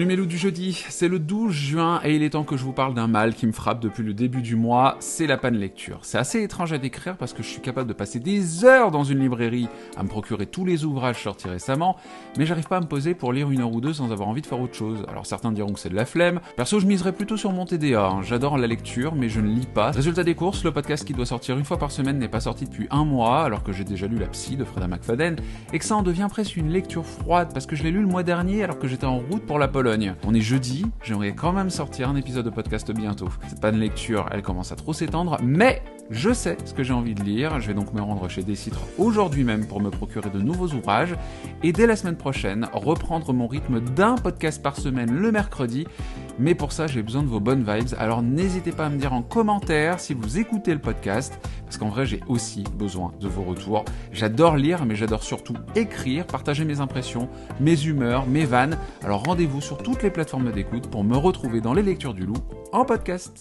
Numéro du jeudi, c'est le 12 juin et il est temps que je vous parle d'un mal qui me frappe depuis le début du mois, c'est la panne lecture. C'est assez étrange à décrire parce que je suis capable de passer des heures dans une librairie à me procurer tous les ouvrages sortis récemment, mais j'arrive pas à me poser pour lire 1 heure ou 2 sans avoir envie de faire autre chose. Alors certains diront que c'est de la flemme, perso je miserais plutôt sur mon TDA, j'adore la lecture mais je ne lis pas. Résultat des courses, le podcast qui doit sortir 1 fois par semaine n'est pas sorti depuis 1 mois alors que j'ai déjà lu La Psy de Freda McFadden et que ça en devient presque une lecture froide parce que je l'ai lu le mois dernier alors que j'étais en route pour la Pologne. On est jeudi, j'aimerais quand même sortir un épisode de podcast bientôt. Cette panne lecture, elle commence à trop s'étendre, mais je sais ce que j'ai envie de lire. Je vais donc me rendre chez Décitre aujourd'hui même pour me procurer de nouveaux ouvrages et dès la semaine prochaine, reprendre mon rythme d'un podcast par semaine le mercredi. Mais pour ça, j'ai besoin de vos bonnes vibes, alors n'hésitez pas à me dire en commentaire si vous écoutez le podcast, parce qu'en vrai, j'ai aussi besoin de vos retours. J'adore lire, mais j'adore surtout écrire, partager mes impressions, mes humeurs, mes vannes. Alors rendez-vous sur toutes les plateformes d'écoute pour me retrouver dans les lectures du loup en podcast.